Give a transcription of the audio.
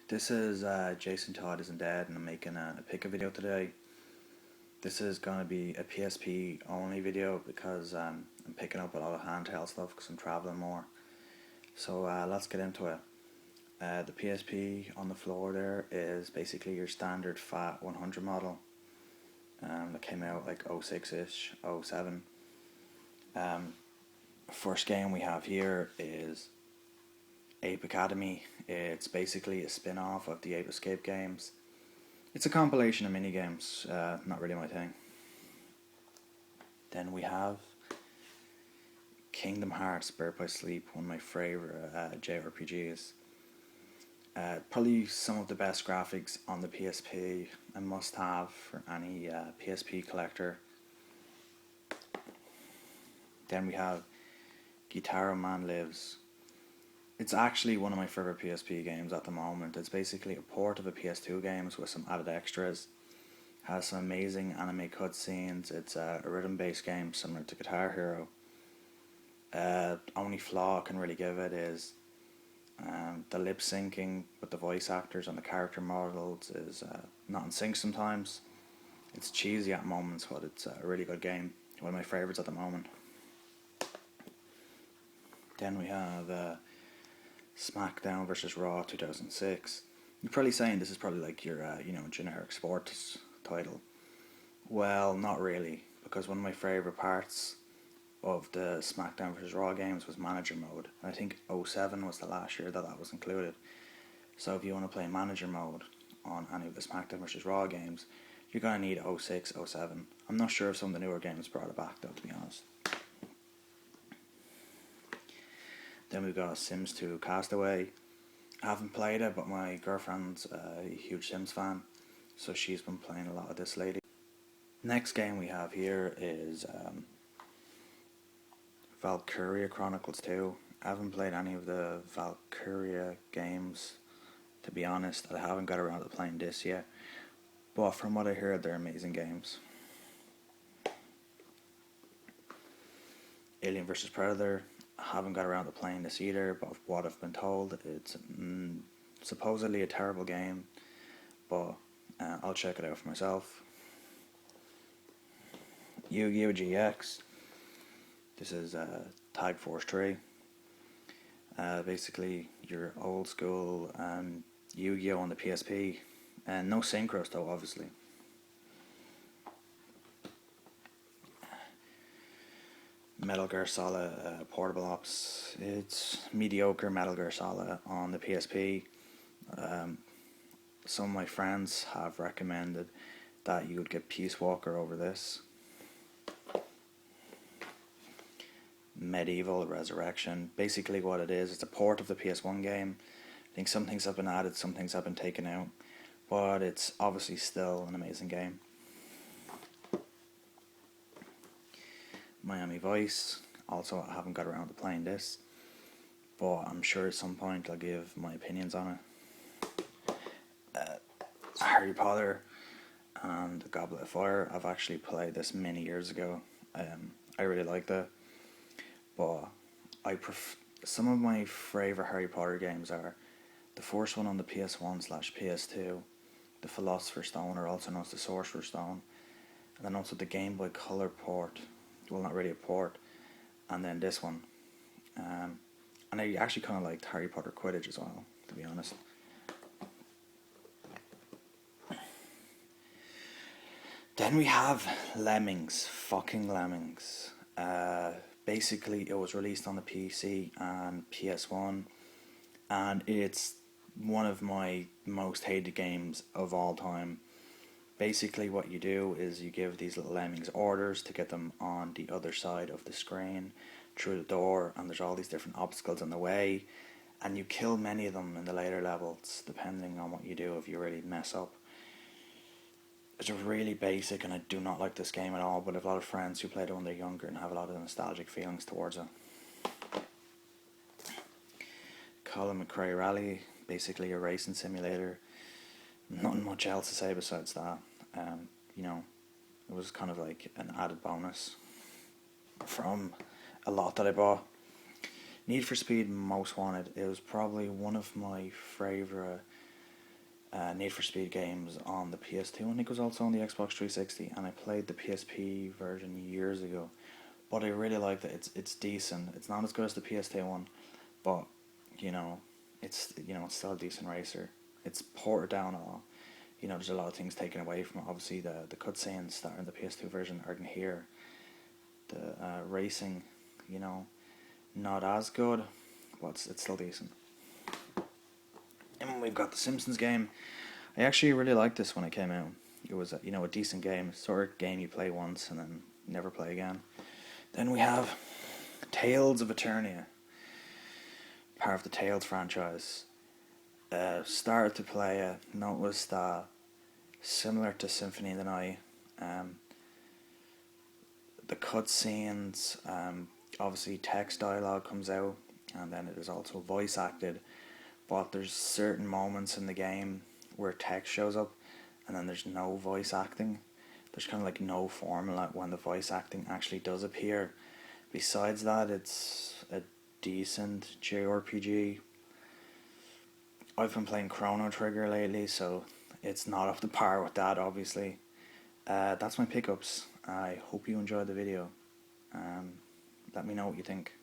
This is Jason Todd Isn't Dead, and I'm making a pick a video today. This is going to be a PSP only video because I'm picking up a lot of handheld stuff because I'm traveling more. So let's get into it. The PSP on the floor there is basically your standard fat 100 model that came out like 06-ish, 07. First game we have here is Ape Academy. It's basically a spin-off of the Ape Escape games. It's a compilation of mini-games, not really my thing. Then we have Kingdom Hearts Birth by Sleep, one of my favourite JRPGs. Probably some of the best graphics on the PSP, a must-have for any PSP collector. Then we have Guitar Man Lives. It's actually one of my favourite PSP games at the moment. It's basically a port of a PS2 games with some added extras. Has some amazing anime cutscenes. It's a rhythm-based game similar to Guitar Hero. Only flaw I can really give it is the lip syncing with the voice actors and the character models is not in sync sometimes. It's cheesy at moments, but it's a really good game. One of my favourites at the moment. Then we have Smackdown versus Raw 2006. You're probably saying this is probably like your generic sports title. Well, not really, because one of my favourite parts of the Smackdown vs Raw games was Manager Mode. And I think 07 was the last year that was included. So if you want to play Manager Mode on any of the Smackdown vs Raw games, you're going to need 06, 07. I'm not sure if some of the newer games brought it back though, to be honest. Then we've got Sims 2 Castaway. I haven't played it, but my girlfriend's a huge Sims fan, so she's been playing a lot of this lately. Next game we have here is Valkyrie Chronicles 2. I haven't played any of the Valkyrie games, to be honest. I haven't got around to playing this yet, but from what I heard, they're amazing games. Alien vs Predator. I haven't got around to playing this either, but what I've been told, it's supposedly a terrible game, but I'll check it out for myself. YuGiOh GX. This is Tag Force 3. Basically, your old school Yu-Gi-Oh on the PSP, and no synchros though, obviously. Metal Gear Solid Portable Ops. It's mediocre Metal Gear Solid on the PSP. Some of my friends have recommended that you would get Peace Walker over this. Medieval Resurrection. Basically what it is, it's a port of the PS1 game. I think some things have been added, some things have been taken out, but it's obviously still an amazing game. Miami Vice. Also, I haven't got around to playing this, but I'm sure at some point I'll give my opinions on it. Harry Potter and the Goblet of Fire. I've actually played this many years ago. I really liked it, but some of my favourite Harry Potter games are the first one on the PS1/PS2, the Philosopher's Stone, or also known as the Sorcerer's Stone, and then also the Game Boy Color port. Well, not really a port, and then this one. And I actually kind of liked Harry Potter Quidditch as well, to be honest. Then we have Lemmings, fucking Lemmings. Basically, it was released on the PC and PS1, and it's one of my most hated games of all time. Basically what you do is you give these little lemmings orders to get them on the other side of the screen through the door, and there's all these different obstacles in the way, and you kill many of them in the later levels depending on what you do if you really mess up. It's really basic, and I do not like this game at all, but I have a lot of friends who played it when they're younger and have a lot of nostalgic feelings towards it. Colin McRae Rally, basically a racing simulator. Nothing much else to say besides that. It was kind of like an added bonus from a lot that I bought. Need for Speed Most Wanted. It was probably one of my favourite Need for Speed games on the PS2. I think it was also on the Xbox 360, and I played the PSP version years ago. But I really liked it. It's decent. It's not as good as the PS2 one, but you know, it's still a decent racer. It's ported down a lot. There's a lot of things taken away from it. Obviously, the cutscenes that are in the PS2 version aren't here. The racing, not as good, but it's still decent. And we've got the Simpsons game. I actually really liked this when it came out. It was a decent game, sort of game you play once and then never play again. Then we have Tales of Eternia, part of the Tales franchise. Started to play it, noticed that similar to Symphony of the Night, the cutscenes, obviously text dialogue comes out, and then it is also voice acted. But there's certain moments in the game where text shows up, and then there's no voice acting. There's kind of like no formula when the voice acting actually does appear. Besides that, it's a decent JRPG. I've been playing Chrono Trigger lately, so it's not up to par with that, obviously. That's my pickups. I hope you enjoyed the video. Let me know what you think.